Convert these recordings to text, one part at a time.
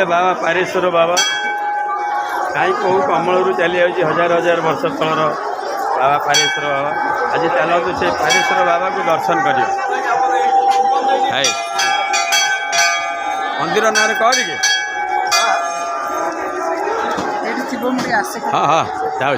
बाबा पारेश्वर बाबा कहीं कौ कमलू चली जाऊँगी हजार हजार वर्ष तलर बाबा पारेश्वर बाबा आज चलतु से पारेश्वर बाबा को दर्शन कर मंदिर ना कह हाँ हाँ जाऊँ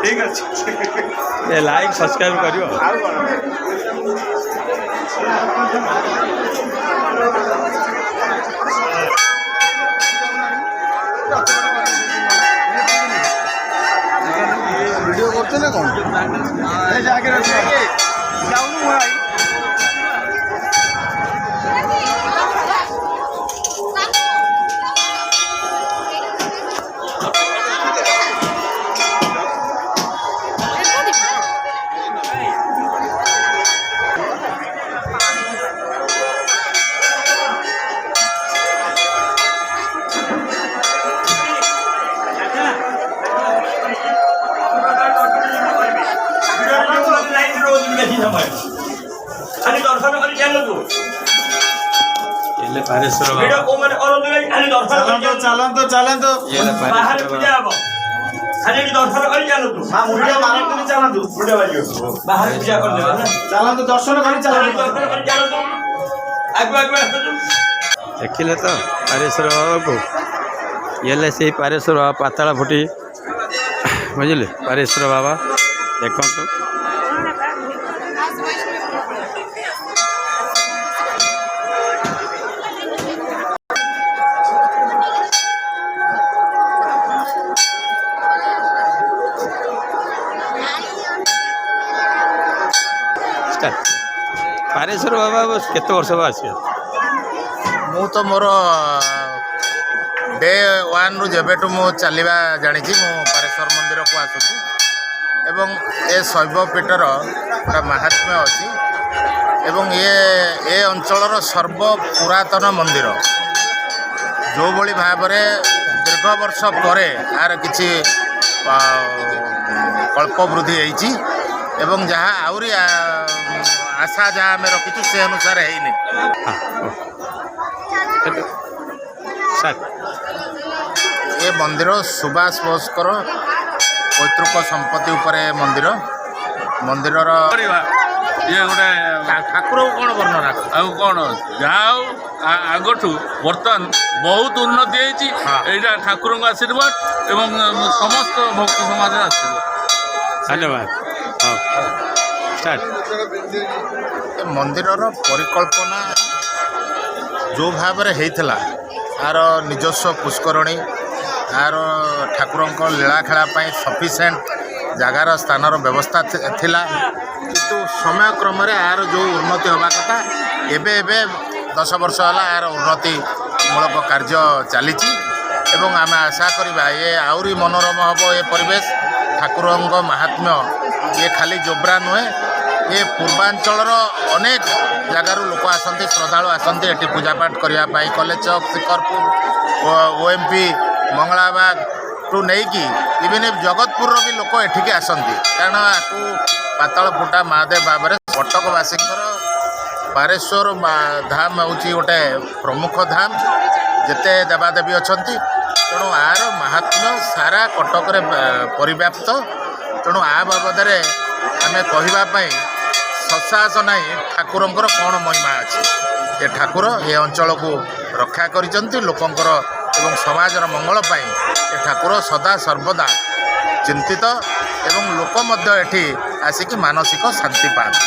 ठीक है लाइक सब्सक्राइब करियो वीडियो करते ना कौन जाके पारेश्वर देखिले तो पारेश्वर बाबा को ये से पारेश्वर बाबा पाताला फुटी बुझे पारेश्वर बाबा देखो पारेश्वर बाबा केते वर्ष आस मु तो मोर डे वन रु जेबेटू मु चलवा जानी पारेश्वर मंदिर को आसुची एवं ए शैवपीठर गोटे महात्म्य अच्छी एवं ये अंचल सर्व पुरातन मंदिर जो भली भाव दीर्घ वर्ष पर यार किसी कल्प वृद्धि होती एवं जहाँ आउरी आशा जहाँ आम रखीचु से अनुसार है ये मंदिर सुभाष बोसकर पैतृक संपत्ति उपरे मंदिर मंदिर ये गोटे ठाकुर कौन वर्णना कौन जहाँ आगठू बर्तमान बहुत उन्नति होता ठाकुर आशीर्वाद एवं समस्त भक्त समाज आशीर्वाद धन्यवाद मंदिर परिकल्पना जो भाव होता यार निजस्व पुष्करणी यार ठाकुर लीला खेलापाई सफिसीयंट जगार स्थानर व्यवस्था थिला किंतु समय क्रम यार जो उन्नति होगा कथा एबे 10 वर्ष है यार उन्नति मूलक कार्य चली एवं आम आशा करवा ये आउरी मनोरम हम ये परिवेश ठाकुर महात्म्य ये खाली जोब्रा नुहे ये पूर्वांचल अनेक जगार लोक आसती श्रद्धा आसती ये पूजापाठ करने college Chowk Shikharpur OMP Mangalabag to नहीं कि इवेन जगतपुर भी लोक एठिकी आसती कारण आपको पाताल फुटा महादेव भाव में कटकवासी पारेश्वर धाम हूँ गोटे प्रमुख धाम जिते देवादेवी अच्छा तेणु आर महात्म्य सारा कटक परिव्याप्त तेणु आ बाबद आम कहवाई ସସାହସ ନାହିଁ ଠାକୁରଙ୍କର କ'ଣ ମହିମା ଅଛି। ଏ ଠାକୁର ଏ ଅଞ୍ଚଳକୁ ରକ୍ଷା କରିଛନ୍ତି ଲୋକଙ୍କର ଏବଂ ସମାଜର ମଙ୍ଗଳ ପାଇଁ। ଏ ଠାକୁର ସଦା ସର୍ବଦା ଚିନ୍ତିତ ଏବଂ ଲୋକ ମଧ୍ୟ ଏଠି ଆସିକି ମାନସିକ ଶାନ୍ତି ପାଆନ୍ତି।